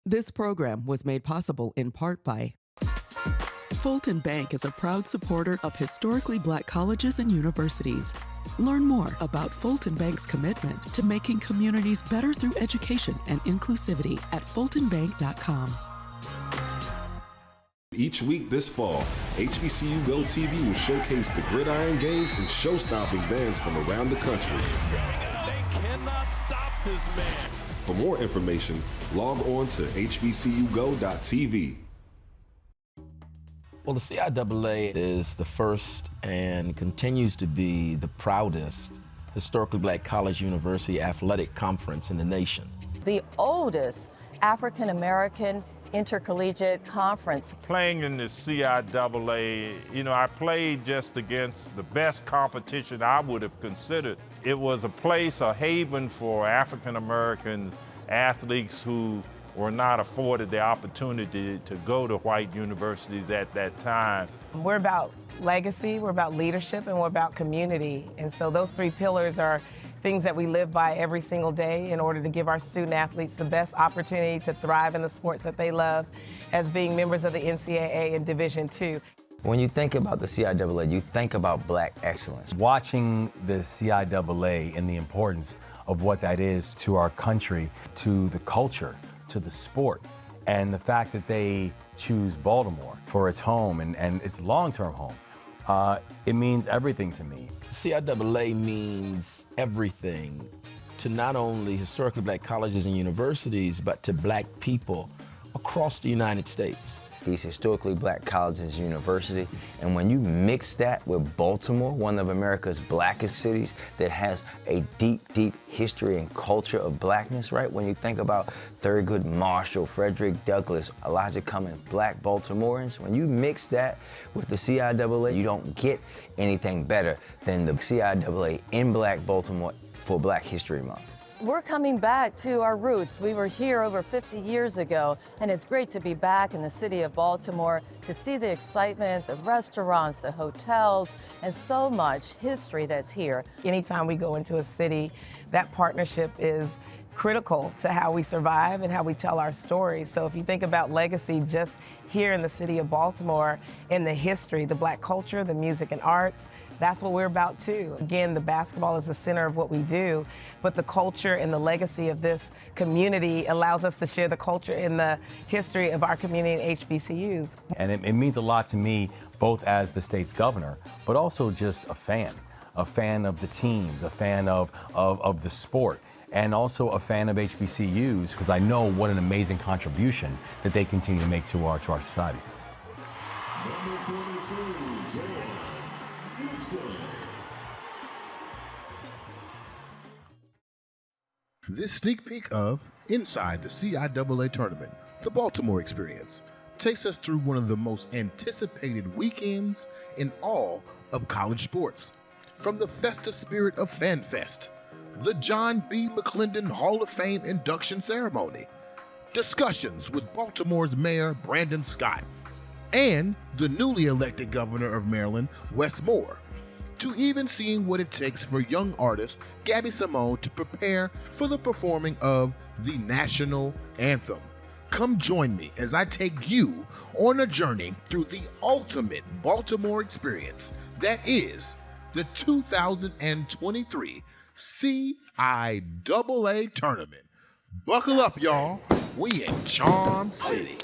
This program was made possible in part by Fulton Bank is a proud supporter of historically Black colleges and universities. Learn more about Fulton Bank's commitment to making communities better through education and inclusivity at fultonbank.com. Each week this fall, HBCU Go TV will showcase the gridiron games and show-stopping bands from around the country. They cannot stop this man. For more information, log on to hbcugo.tv. Well, the CIAA is the first and continues to be the proudest historically Black college university athletic conference in the nation. The oldest African-American intercollegiate conference. Playing in the CIAA, I played just against the best competition I would have considered. It was a place, a haven for African-American athletes who were not afforded the opportunity to go to white universities at that time. We're about legacy, we're about leadership, and we're about community. And so those three pillars are things that we live by every single day in order to give our student athletes the best opportunity to thrive in the sports that they love as being members of the NCAA in Division II. When you think about the CIAA, you think about Black excellence. Watching the CIAA and the importance of what that is to our country, to the culture, to the sport, and the fact that they choose Baltimore for its home and its long-term home, it means everything to me. CIAA means everything to not only historically Black colleges and universities, but to Black people across the United States. These historically Black colleges and universities, and when you mix that with Baltimore, one of America's blackest cities that has a deep, deep history and culture of Blackness, right? When you think about Thurgood Marshall, Frederick Douglass, Elijah Cummings, Black Baltimoreans, when you mix that with the CIAA, you don't get anything better than the CIAA in Black Baltimore for Black History Month. We're coming back to our roots. We were here over 50 years ago, and it's great to be back in the city of Baltimore to see the excitement, the restaurants, the hotels, and so much history that's here. Anytime we go into a city, that partnership is critical to how we survive and how we tell our stories. So if you think about legacy just here in the city of Baltimore, in the history, the Black culture, the music and arts, that's what we're about too. Again, the basketball is the center of what we do, but the culture and the legacy of this community allows us to share the culture and the history of our community and HBCUs. And it means a lot to me, both as the state's governor, but also just a fan of the teams, a fan of the sport, and also a fan of HBCUs, because I know what an amazing contribution that they continue to make to our society. This sneak peek of Inside the CIAA Tournament, the Baltimore Experience, takes us through one of the most anticipated weekends in all of college sports. From the festive spirit of FanFest, the John B. McClendon Hall of Fame induction ceremony, discussions with Baltimore's Mayor Brandon Scott, and the newly elected governor of Maryland, Wes Moore, to even seeing what it takes for young artist Gabby Simone to prepare for the performing of the national anthem. Come join me as I take you on a journey through the ultimate Baltimore experience that is the 2023 CIAA Tournament. Buckle up, y'all. We in Charm City.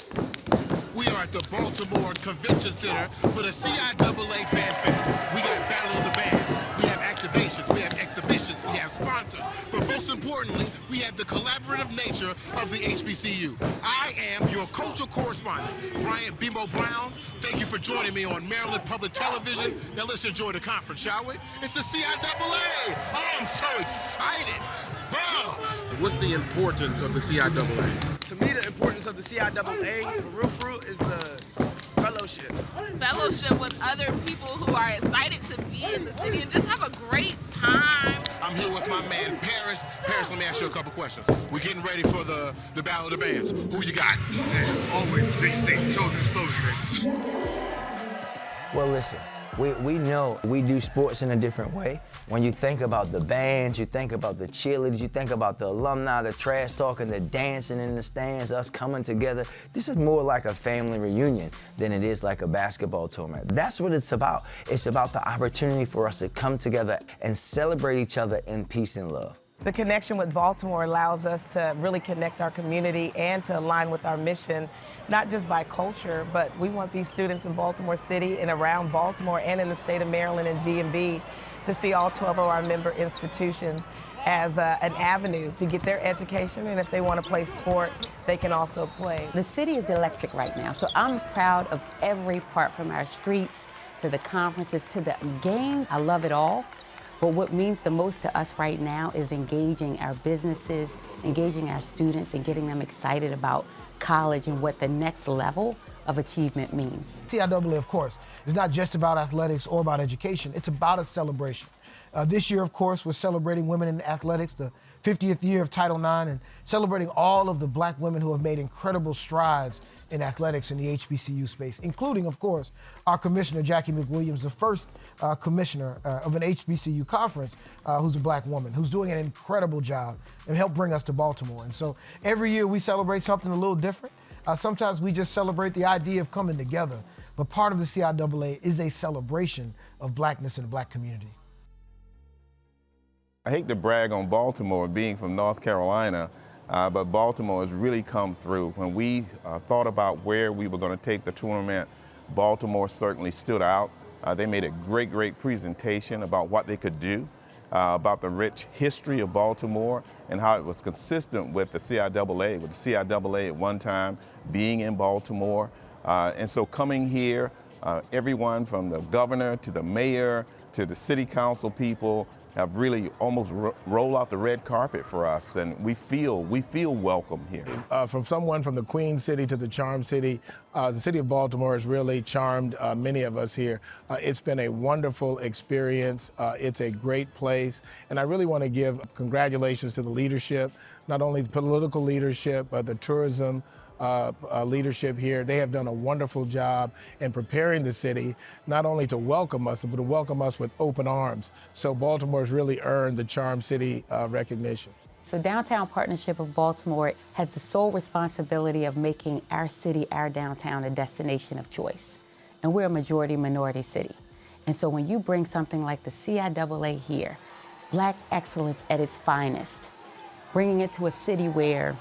We are at the Baltimore Convention Center for the CIAA Fan Fest. We got Battle of the Bands, we have activations, we have exhibitions, we have sponsors, but most importantly, we have the collaborative nature of the HBCU. I am your cultural correspondent, Brian Bimbo Brown. Thank you for joining me on Maryland Public Television. Now let's enjoy the conference, shall we? It's the CIAA. Oh, I'm so excited. Oh. What's the importance of the CIAA? To me, the importance of the CIAA, for real, is the fellowship. Fellowship with other people who are excited to be in the city and just have a great time. I'm here with my man, Paris. Paris, let me ask you a couple questions. We're getting ready for the Battle of the Bands. Who you got? Always State Children's Slogan. Well, listen, We know we do sports in a different way. When you think about the bands, you think about the cheerleaders, you think about the alumni, the trash talking, the dancing in the stands, us coming together. This is more like a family reunion than it is like a basketball tournament. That's what it's about. It's about the opportunity for us to come together and celebrate each other in peace and love. The connection with Baltimore allows us to really connect our community and to align with our mission, not just by culture, but we want these students in Baltimore City and around Baltimore and in the state of Maryland and DMV to see all 12 of our member institutions as an avenue to get their education, and if they want to play sport, they can also play. The city is electric right now, so I'm proud of every part, from our streets to the conferences to the games. I love it all. But what means the most to us right now is engaging our businesses, engaging our students, and getting them excited about college and what the next level of achievement means. CIAA, of course, is not just about athletics or about education. It's about a celebration. This year, of course, we're celebrating women in athletics, the 50th year of Title IX, and celebrating all of the black women who have made incredible strides in athletics in the HBCU space, including, of course, our commissioner, Jackie McWilliams, the first commissioner of an HBCU conference who's a black woman, who's doing an incredible job and helped bring us to Baltimore. And so every year we celebrate something a little different. Sometimes we just celebrate the idea of coming together, but part of the CIAA is a celebration of blackness in the black community. I hate to brag on Baltimore being from North Carolina, but Baltimore has really come through. When we thought about where we were going to take the tournament, Baltimore certainly stood out. They made a great presentation about what they could do, about the rich history of Baltimore and how it was consistent with the CIAA, with the CIAA at one time being in Baltimore. And so coming here, everyone from the governor to the mayor to the city council people have really almost rolled out the red carpet for us, and we feel welcome here. From someone from the Queen City to the Charm City, the city of Baltimore has really charmed many of us here. It's been a wonderful experience. It's a great place, and I really want to give congratulations to the leadership, not only the political leadership, but the tourism leadership here. They have done a wonderful job in preparing the city, not only to welcome us, but to welcome us with open arms. So Baltimore has really earned the Charm City recognition. So Downtown Partnership of Baltimore has the sole responsibility of making our city, our downtown, a destination of choice. And we're a majority minority city. And so when you bring something like the CIAA here, Black excellence at its finest, bringing it to a city where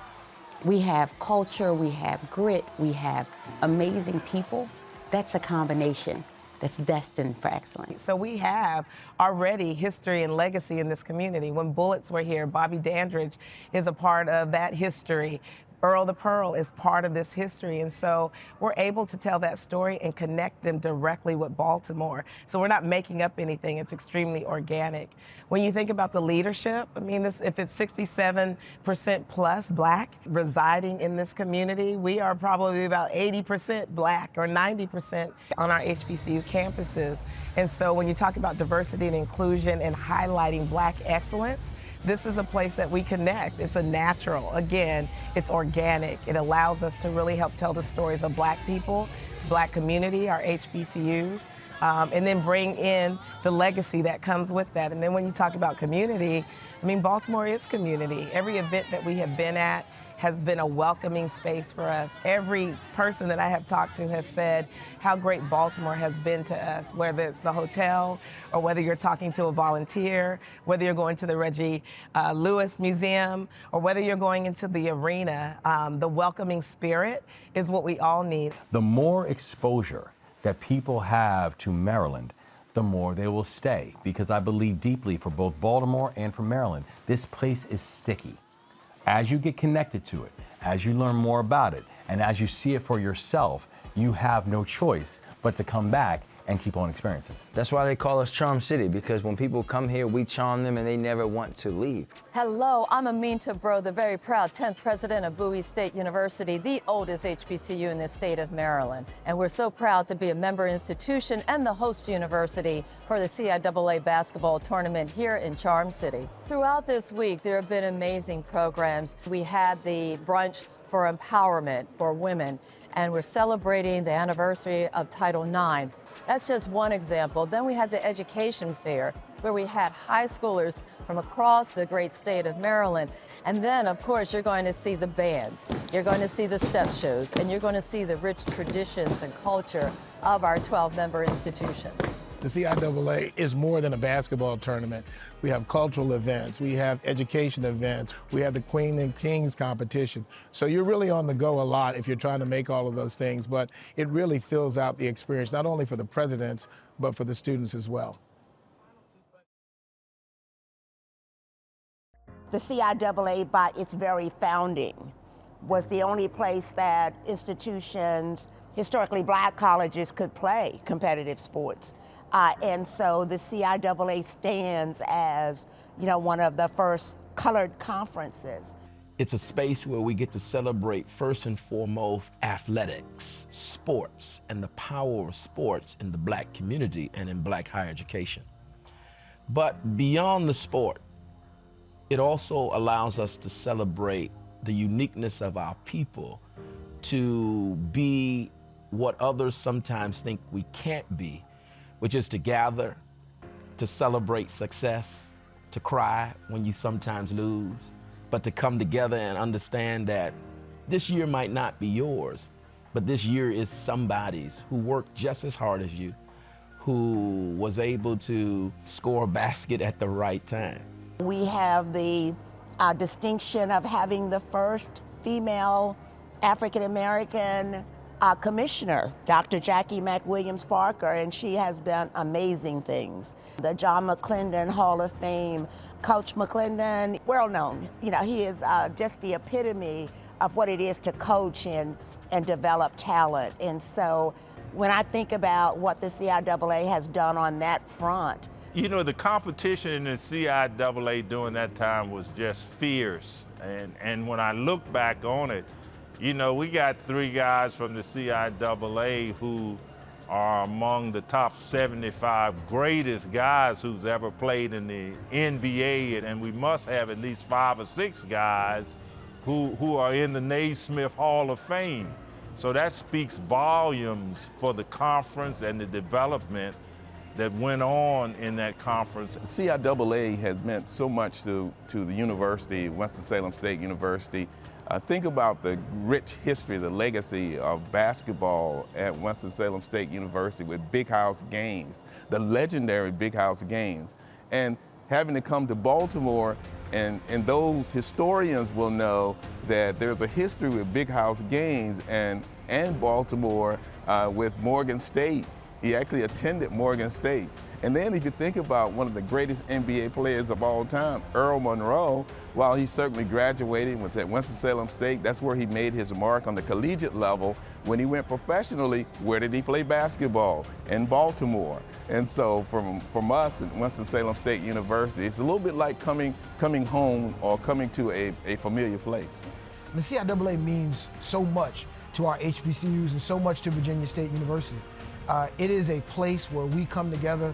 we have culture, we have grit, we have amazing people, that's a combination that's destined for excellence. So we have already history and legacy in this community. When Bullets were here, Bobby Dandridge is a part of that history. Earl the Pearl is part of this history, and so we're able to tell that story and connect them directly with Baltimore. So we're not making up anything, it's extremely organic. When you think about the leadership, I mean, if it's 67% plus Black residing in this community, we are probably about 80% Black or 90% on our HBCU campuses. And so when you talk about diversity and inclusion and highlighting Black excellence, this is a place that we connect. It's a natural. Again, it's organic. It allows us to really help tell the stories of Black people, Black community, our HBCUs, and then bring in the legacy that comes with that. And then when you talk about community, I mean, Baltimore is community. Every event that we have been at has been a welcoming space for us. Every person that I have talked to has said how great Baltimore has been to us, whether it's a hotel or whether you're talking to a volunteer, whether you're going to the Reggie Lewis Museum, or whether you're going into the arena. The welcoming spirit is what we all need. The more exposure that people have to Maryland, the more they will stay, because I believe deeply for both Baltimore and for Maryland, this place is sticky. As you get connected to it, as you learn more about it, and as you see it for yourself, you have no choice but to come back and keep on experiencing. That's why they call us Charm City, because when people come here, we charm them and they never want to leave. Hello, I'm Aminta Bro, the very proud 10th president of Bowie State University, the oldest HBCU in the state of Maryland. And we're so proud to be a member institution and the host university for the CIAA basketball tournament here in Charm City. Throughout this week, there have been amazing programs. We had the brunch for empowerment for women. And we're celebrating the anniversary of Title IX. That's just one example. Then we had the education fair, where we had high schoolers from across the great state of Maryland. And then, of course, you're going to see the bands, you're going to see the step shows, and you're going to see the rich traditions and culture of our 12-member institutions. The CIAA is more than a basketball tournament. We have cultural events, we have education events, we have the Queen and Kings competition. So you're really on the go a lot if you're trying to make all of those things, but it really fills out the experience, not only for the presidents, but for the students as well. The CIAA, by its very founding, was the only place that institutions, historically black colleges, could play competitive sports. And so the CIAA stands as, one of the first colored conferences. It's a space where we get to celebrate, first and foremost, athletics, sports, and the power of sports in the black community and in black higher education. But beyond the sport, it also allows us to celebrate the uniqueness of our people, to be what others sometimes think we can't be, which is to gather, to celebrate success, to cry when you sometimes lose, but to come together and understand that this year might not be yours, but this year is somebody's who worked just as hard as you, who was able to score a basket at the right time. We have the distinction of having the first female African-American commissioner, Dr. Jackie McWilliams Parker, and she has done amazing things. The John McClendon Hall of Fame, Coach McClendon, well known. He is just the epitome of what it is to coach and develop talent. And so when I think about what the CIAA has done on that front, the competition in the CIAA during that time was just fierce. And when I look back on it, we got 3 guys from the CIAA who are among the top 75 greatest guys who's ever played in the NBA, and we must have at least 5 or 6 guys who are in the Naismith Hall of Fame. So that speaks volumes for the conference and the development that went on in that conference. The CIAA has meant so much to the university, Winston-Salem State University. Think about the rich history, the legacy of basketball at Winston-Salem State University with Big House games, the legendary Big House games. And having to come to Baltimore, and those historians will know that there's a history with Big House games and Baltimore with Morgan State. He actually attended Morgan State. And then if you think about one of the greatest NBA players of all time, Earl Monroe, while he certainly graduated, was at Winston-Salem State, that's where he made his mark on the collegiate level. When he went professionally, where did he play basketball? In Baltimore. And so from us at Winston-Salem State University, it's a little bit like coming home or coming to a familiar place. The CIAA means so much to our HBCUs and so much to Virginia State University. It is a place where we come together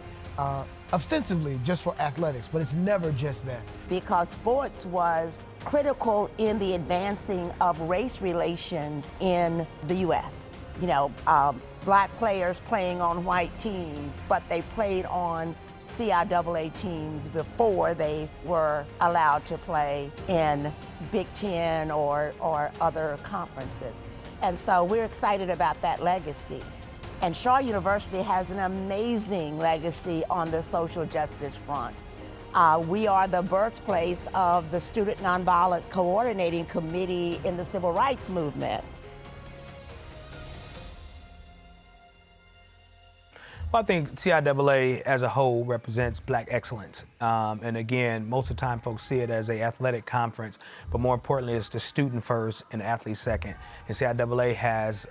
ostensibly just for athletics, but it's never just that. Because sports was critical in the advancing of race relations in the U.S. Black players playing on white teams, but they played on CIAA teams before they were allowed to play in Big Ten or other conferences. And so we're excited about that legacy. And Shaw University has an amazing legacy on the social justice front. We are the birthplace of the Student Nonviolent Coordinating Committee in the Civil Rights Movement. Well, I think CIAA as a whole represents black excellence. And again, most of the time folks see it as an athletic conference, but more importantly, it's the student first and the athlete second. And CIAA has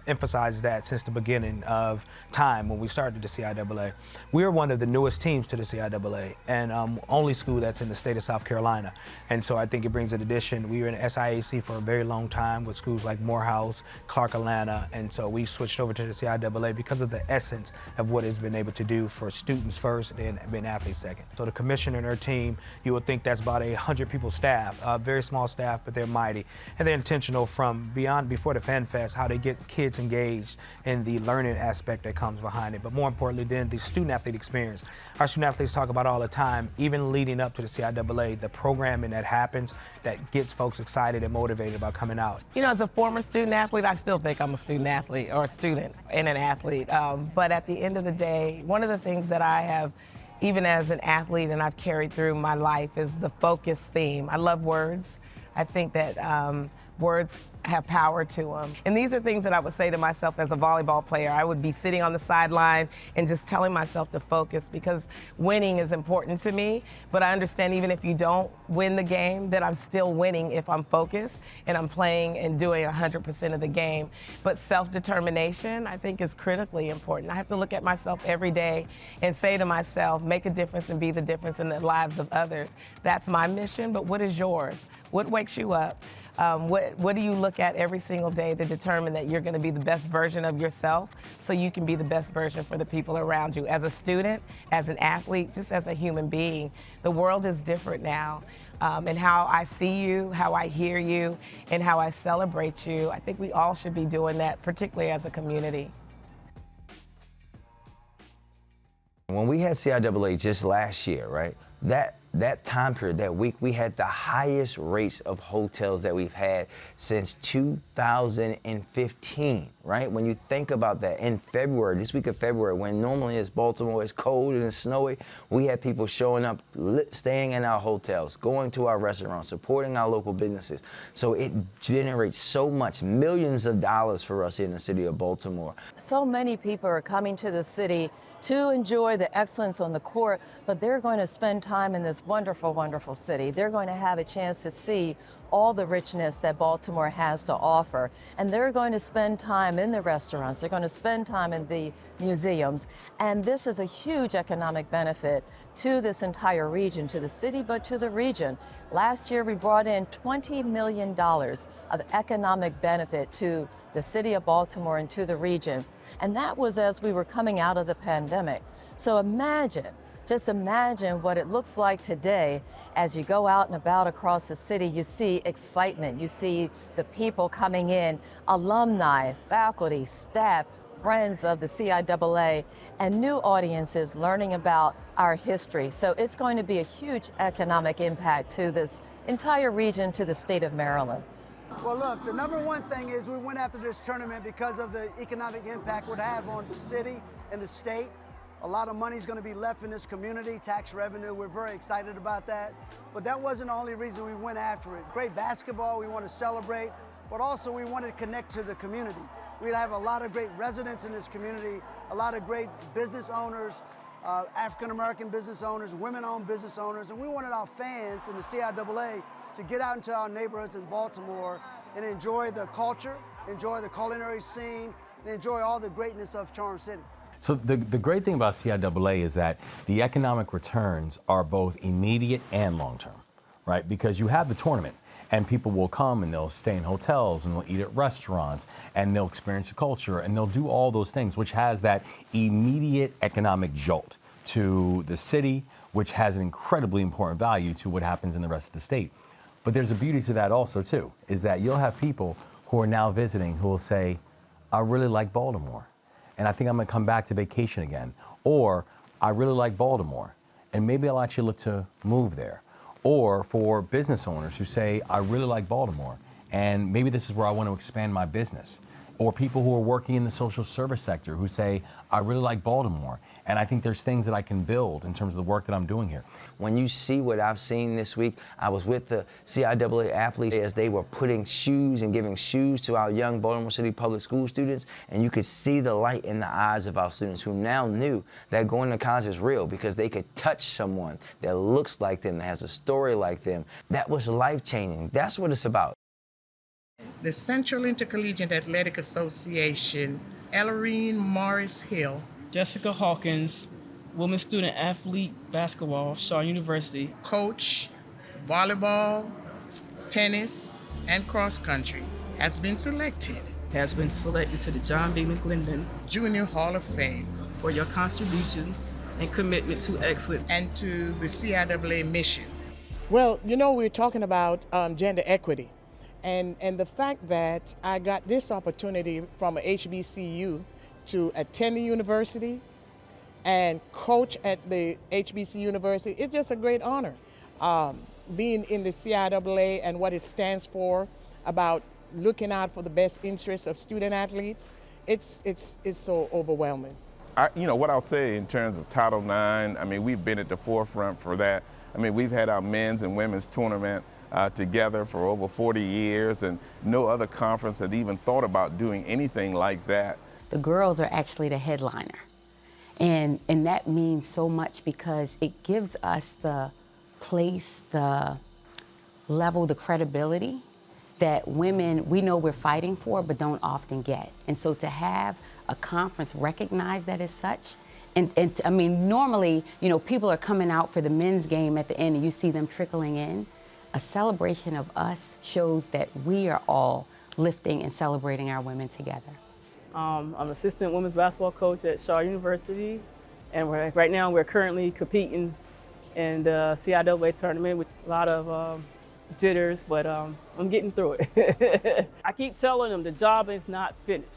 emphasized that since the beginning of time when we started the CIAA. We're one of the newest teams to the CIAA and only school that's in the state of South Carolina. And so I think it brings an addition. We were in SIAC for a very long time with schools like Morehouse, Clark Atlanta, and so we switched over to the CIAA because of the essence of of what it's been able to do for students first and been athletes second. So the commissioner and her team, you would think that's about 100 people staff, very small staff, but they're mighty. And they're intentional from before the Fan Fest, how they get kids engaged in the learning aspect that comes behind it. But more importantly than the student athlete experience. Our student athletes talk about all the time, even leading up to the CIAA, the programming that happens that gets folks excited and motivated about coming out. You know, as a former student athlete, I still think I'm a student athlete or a student and an athlete. But at the end of the day, one of the things that I have, even as an athlete, and I've carried through my life is the focus theme. I love words. I think that words have power to them. And these are things that I would say to myself as a volleyball player. I would be sitting on the sideline and just telling myself to focus because winning is important to me. But I understand even if you don't win the game, that I'm still winning if I'm focused and I'm playing and doing 100% of the game. But self-determination, I think, is critically important. I have to look at myself every day and say to myself, make a difference and be the difference in the lives of others. That's my mission, but what is yours? What wakes you up? What do you look at every single day to determine that you're going to be the best version of yourself so you can be the best version for the people around you? As a student, as an athlete, just as a human being, the world is different now. And how I see you, how I hear you, and how I celebrate you, I think we all should be doing that, particularly as a community. When we had CIAA just last year, right, that time period, that week, we had the highest rates of hotels that we've had since 2015, right? When you think about that, in February, this week of February, when normally it's Baltimore, it's cold and it's snowy, we had people showing up, staying in our hotels, going to our restaurants, supporting our local businesses. So it generates so much, millions of dollars for us in the city of Baltimore. So many people are coming to the city to enjoy the excellence on the court, but they're going to spend time in this wonderful, wonderful city. They're going to have a chance to see all the richness that Baltimore has to offer. And they're going to spend time in the restaurants. They're going to spend time in the museums. And this is a huge economic benefit to this entire region, to the city, but to the region. Last year, we brought in $20 million of economic benefit to the city of Baltimore and to the region. And that was as we were coming out of the pandemic. So just imagine what it looks like today as you go out and about across the city. You see excitement, you see the people coming in, alumni, faculty, staff, friends of the CIAA, and new audiences learning about our history. So it's going to be a huge economic impact to this entire region, to the state of Maryland. Well, look, the number one thing is we went after this tournament because of the economic impact it would have on the city and the state. A lot of money is going to be left in this community, tax revenue. We're very excited about that. But that wasn't the only reason we went after it. Great basketball, we want to celebrate, but also we wanted to connect to the community. We have a lot of great residents in this community, a lot of great business owners, African-American business owners, women-owned business owners, and we wanted our fans in the CIAA to get out into our neighborhoods in Baltimore and enjoy the culture, enjoy the culinary scene, and enjoy all the greatness of Charm City. So the great thing about CIAA is that the economic returns are both immediate and long-term, right? Because you have the tournament and people will come and they'll stay in hotels and they'll eat at restaurants and they'll experience the culture and they'll do all those things, which has that immediate economic jolt to the city, which has an incredibly important value to what happens in the rest of the state. But there's a beauty to that also too, is that you'll have people who are now visiting who will say, I really like Baltimore. And I think I'm gonna come back to vacation again. Or, I really like Baltimore, and maybe I'll actually look to move there. Or for business owners who say, I really like Baltimore, and maybe this is where I want to expand my business. Or people who are working in the social service sector who say, I really like Baltimore, and I think there's things that I can build in terms of the work that I'm doing here. When you see what I've seen this week, I was with the CIAA athletes as they were putting shoes and giving shoes to our young Baltimore City public school students, and you could see the light in the eyes of our students who now knew that going to college is real because they could touch someone that looks like them, that has a story like them. That was life-changing. That's what it's about. The Central Intercollegiate Athletic Association, Ellerine Morris Hill. Jessica Hawkins, women's student athlete, basketball, Shaw University. Coach, volleyball, tennis, and cross country, has been selected to the John B. McClendon Junior Hall of Fame. for your contributions and commitment to excellence. And to the CIAA mission. Well, you know, we're talking about gender equity. And the fact that I got this opportunity from a HBCU to attend the university and coach at the HBCU university, it's just a great honor. Being in the CIAA and what it stands for about looking out for the best interests of student athletes, it's so overwhelming. You know, what I'll say in terms of Title IX, I mean, we've been at the forefront for that. I mean, we've had our men's and women's tournament together for over 40 years, and no other conference had even thought about doing anything like that. The girls are actually the headliner. And that means so much because it gives us the place, the level, the credibility that women, we know we're fighting for, but don't often get. And so to have a conference recognize that as such, and I mean, normally, you know, people are coming out for the men's game at the end and you see them trickling in. A celebration of us shows that we are all lifting and celebrating our women together. I'm assistant women's basketball coach at Shaw University, and right now we're currently competing in the CIAA tournament with a lot of jitters, but I'm getting through it. I keep telling them the job is not finished.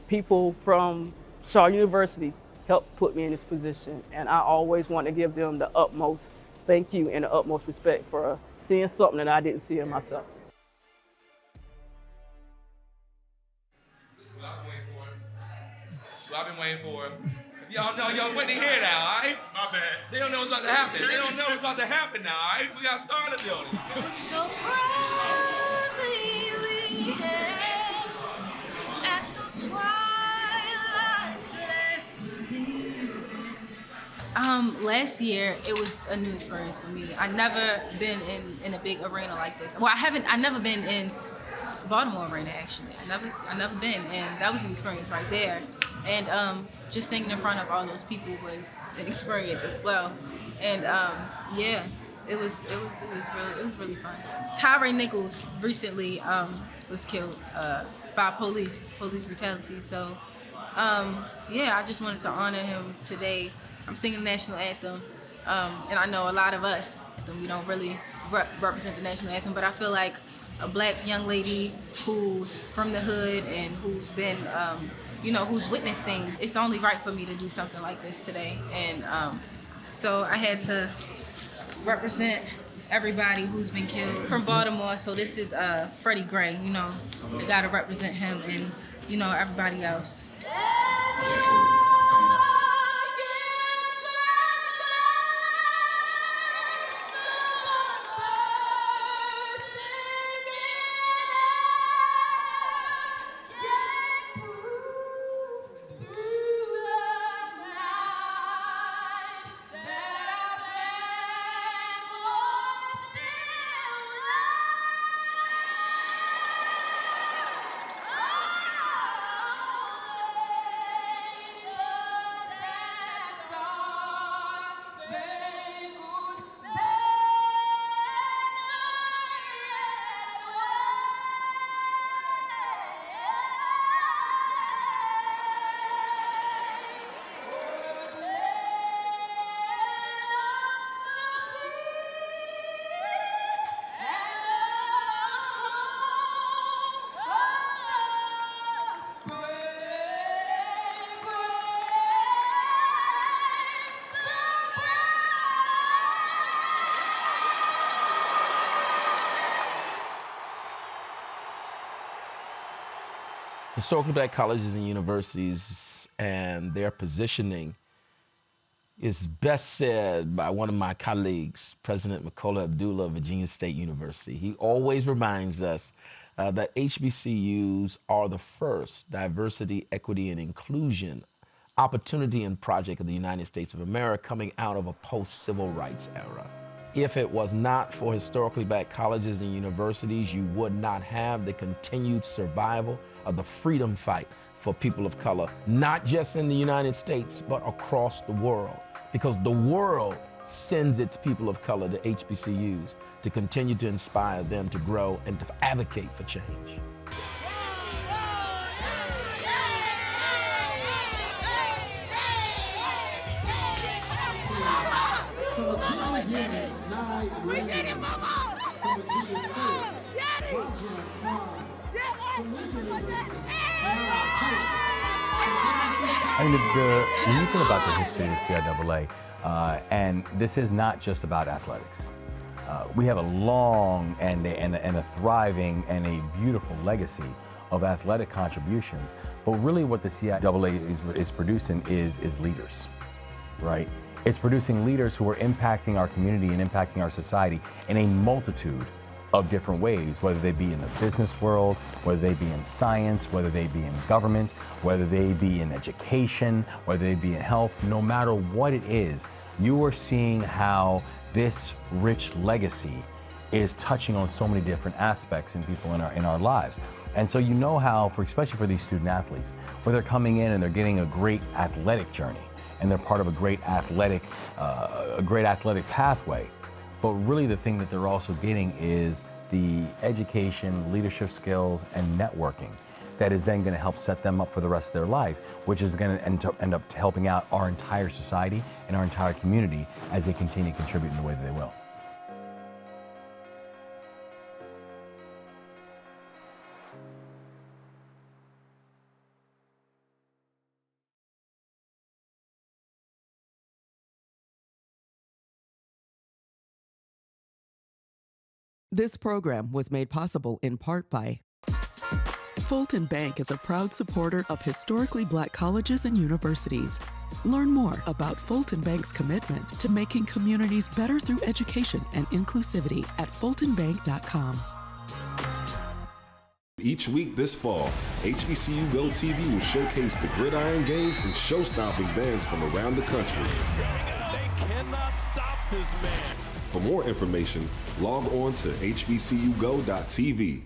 People from Shaw University helped put me in this position, and I always want to give them the utmost thank you and the utmost respect for seeing something that I didn't see in myself. I've been waiting for it. Y'all know, y'all waiting to hear that, all right? My bad. They don't know what's about to happen. They don't know what's about to happen now, all right? We got to start the building. So proudly we hail at the twilight's last gleaming. Last year, it was a new experience for me. I've never been in a big arena like this. Well, I've never been in Baltimore arena, actually. I never been, and that was an experience right there. And just singing in front of all those people was an experience as well. And yeah, it was really fun. Tyree Nichols recently was killed by police brutality. So yeah, I just wanted to honor him today. I'm singing the national anthem, and I know a lot of us, we don't really represent the national anthem, but I feel like a black young lady who's from the hood and who's been, who's witnessed things, it's only right for me to do something like this today. And so I had to represent everybody who's been killed from Baltimore. So this is Freddie Gray, they gotta represent him and, everybody else. Historically black colleges and universities and their positioning is best said by one of my colleagues, President Makola Abdullah of Virginia State University. He always reminds us that HBCUs are the first diversity, equity, and inclusion opportunity and project of the United States of America coming out of a post-civil rights era. If it was not for historically black colleges and universities, you would not have the continued survival of the freedom fight for people of color, not just in the United States, but across the world. Because the world sends its people of color to HBCUs to continue to inspire them to grow and to advocate for change. We did it, Mama! Daddy! I mean, when you think about the history of the CIAA, and this is not just about athletics. We have a long and a thriving and a beautiful legacy of athletic contributions, but really what the CIAA is producing is leaders, right? It's producing leaders who are impacting our community and impacting our society in a multitude of different ways, whether they be in the business world, whether they be in science, whether they be in government, whether they be in education, whether they be in health. No matter what it is, you are seeing how this rich legacy is touching on so many different aspects in people in our lives. And so you know how, especially for these student athletes, where they're coming in and they're getting a great athletic journey, and they're part of a great athletic pathway. But really the thing that they're also getting is the education, leadership skills, and networking that is then going to help set them up for the rest of their life, which is going to end up helping out our entire society and our entire community as they continue to contribute in the way that they will. This program was made possible in part by Fulton Bank is a proud supporter of historically Black colleges and universities. Learn more about Fulton Bank's commitment to making communities better through education and inclusivity at fultonbank.com. Each week this fall, HBCU Go TV will showcase the gridiron games and show-stopping bands from around the country. They cannot stop this man. For more information, log on to hbcugo.tv.